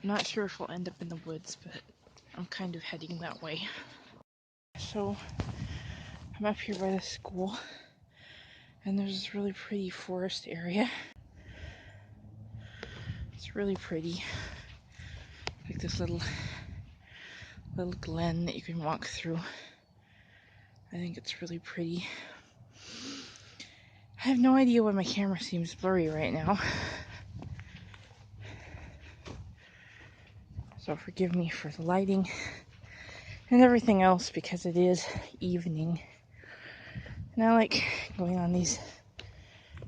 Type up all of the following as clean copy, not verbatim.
I'm not sure if we'll end up in the woods, but I'm kind of heading that way. So I'm up here by the school, and there's this really pretty forest area. It's really pretty. Like this little glen that you can walk through. I think it's really pretty. I have no idea why my camera seems blurry right now. So forgive me for the lighting and everything else because it is evening. And I like going on these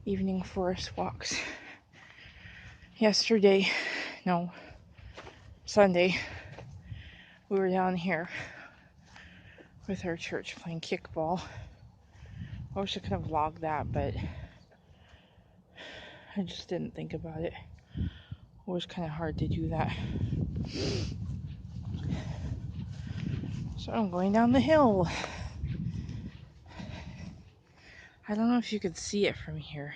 evening forest walks. Sunday, we were down here with our church playing kickball. I wish I could have vlogged that, but I just didn't think about it. It was kind of hard to do that. So I'm going down the hill. I don't know if you could see it from here.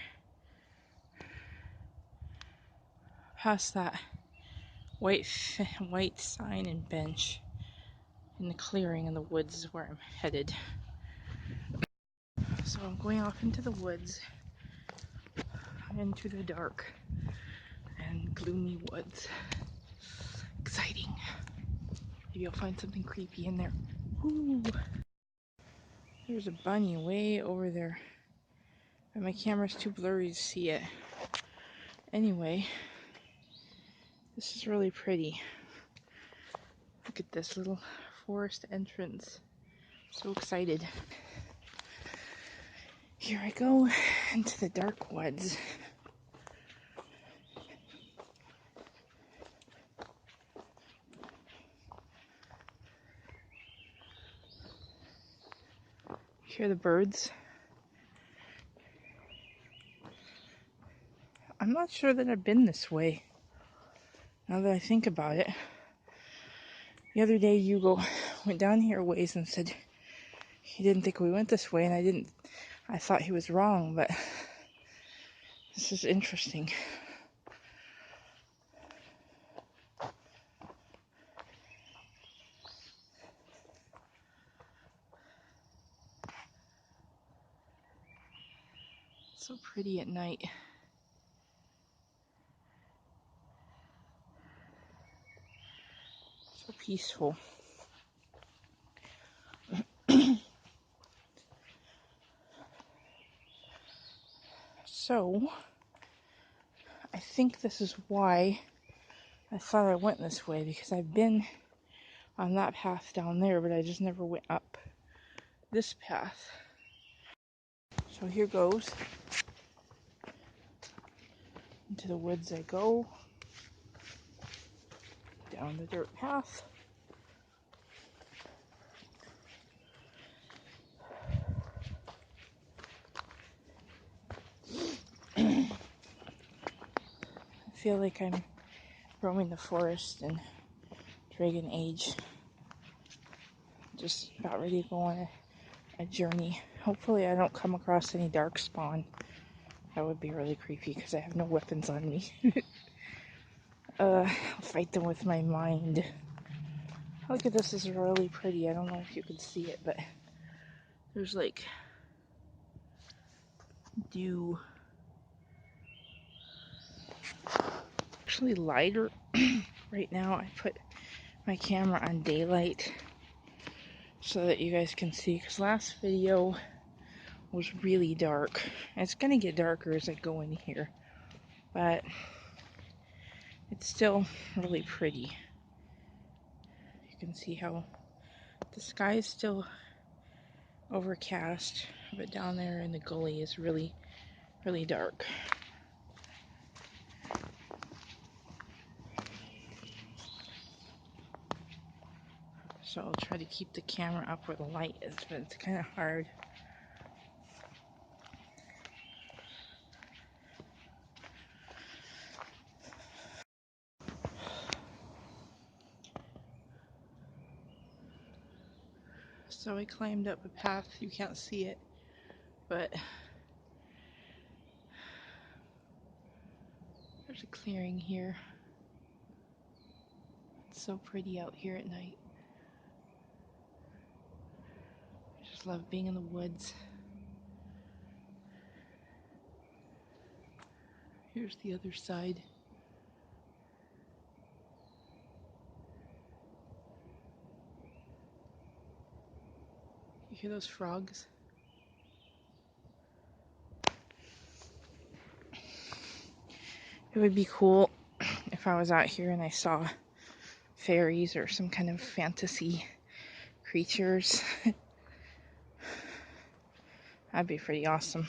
Past that white sign and bench in the clearing in the woods is where I'm headed. So I'm going off into the woods, into the dark and gloomy woods. Exciting. Maybe I'll find something creepy in there. Ooh. There's a bunny way over there, but my camera's too blurry to see it. Anyway, this is really pretty. Look at this little forest entrance. So excited. Here I go into the dark woods. Hear the birds? I'm not sure that I've been this way, now that I think about it. The other day Hugo went down here a ways and said he didn't think we went this way, and I thought he was wrong, but this is interesting. So pretty at night. So peaceful. So, I think this is why I thought I went this way, because I've been on that path down there, but I just never went up this path. So here goes. Into the woods I go. Down the dirt path. I feel like I'm roaming the forest in Dragon Age. Just about ready to go on a journey. Hopefully I don't come across any dark spawn. That would be really creepy because I have no weapons on me. I'll fight them with my mind. Look at this, is really pretty. I don't know if you can see it, but there's like dew. Actually lighter right now. I put my camera on daylight so that you guys can see, because last video was really dark. It's gonna get darker as I go in here, but it's still really pretty. You can see how the sky is still overcast, but down there in the gully is really, really dark. So I'll try to keep the camera up where the light is, but it's kind of hard. So I climbed up a path, you can't see it, but there's a clearing here. It's so pretty out here at night. I just love being in the woods. Here's the other side. You hear those frogs? It would be cool if I was out here and I saw fairies or some kind of fantasy creatures. That'd be pretty awesome.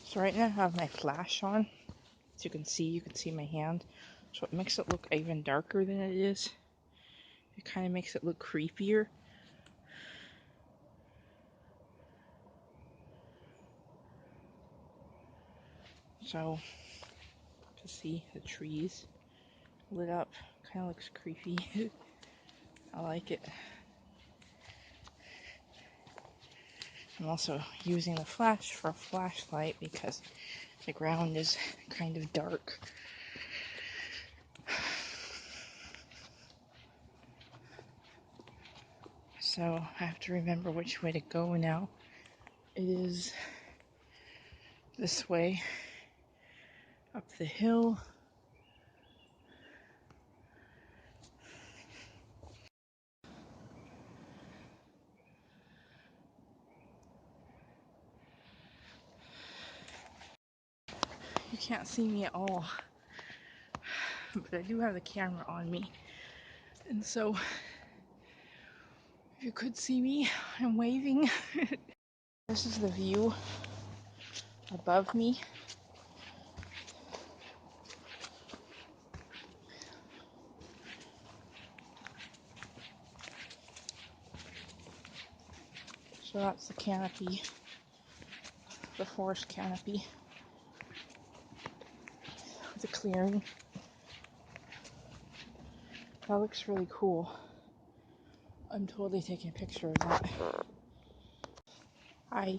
So right now I have my flash on. As you can see my hand. So it makes it look even darker than it is. It kind of makes it look creepier. So, to see the trees lit up, kind of looks creepy. I like it. I'm also using the flash for a flashlight because the ground is kind of dark. So I have to remember which way to go now. It is this way, up the hill. You can't see me at all, but I do have the camera on me. And so, if you could see me, I'm waving. This is the view above me. So that's the canopy, the forest canopy, the clearing. That looks really cool. I'm totally taking a picture of that. Hi.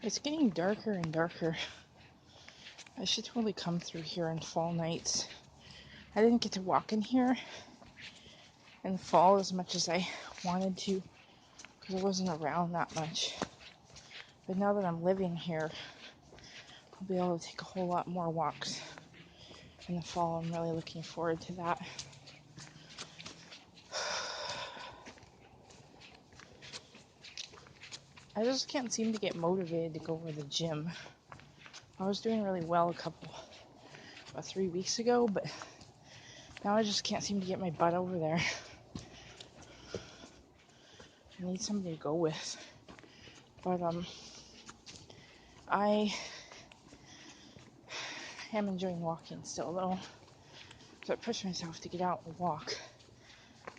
It's getting darker and darker. I should totally come through here on fall nights. I didn't get to walk in here in the fall as much as I wanted to because I wasn't around that much. But now that I'm living here, I'll be able to take a whole lot more walks in the fall. I'm really looking forward to that. I just can't seem to get motivated to go to the gym. I was doing really well about 3 weeks ago, but now I just can't seem to get my butt over there. I need somebody to go with. But I am enjoying walking still though. So I pushed myself to get out and walk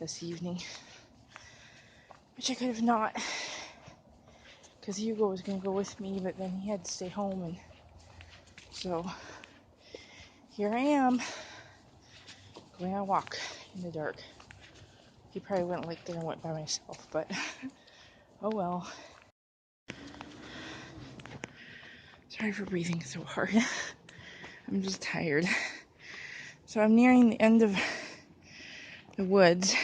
this evening. Which I could have not. Because Hugo was going to go with me, but then he had to stay home. And so here I am. Going on a walk in the dark. He probably wouldn't like that I went by myself, but oh well. Sorry for breathing so hard. I'm just tired. So I'm nearing the end of the woods.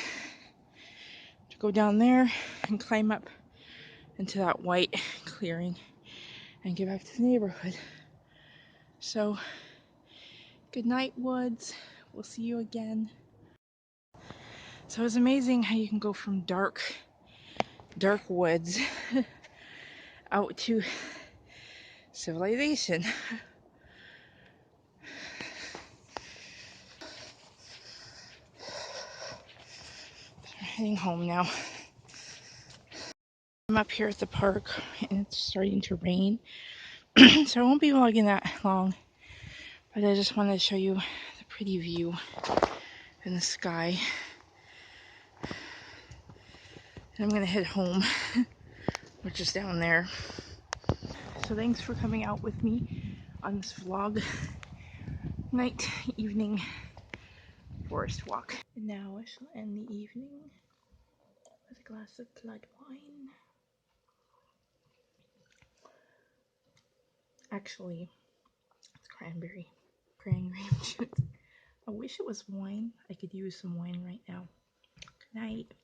To go down there and climb up into that white clearing and get back to the neighborhood. So, good night, woods. We'll see you again. So it's amazing how you can go from dark woods out to civilization. We're heading home now. I'm up here at the park and it's starting to rain. So I won't be vlogging that long, but I just wanted to show you the pretty view in the sky. And I'm gonna head home, which is down there. So thanks for coming out with me on this vlog. Night, evening, forest walk. And now I shall end the evening with a glass of blood wine. Actually, it's cranberry juice. I wish it was wine. I could use some wine right now. Good night.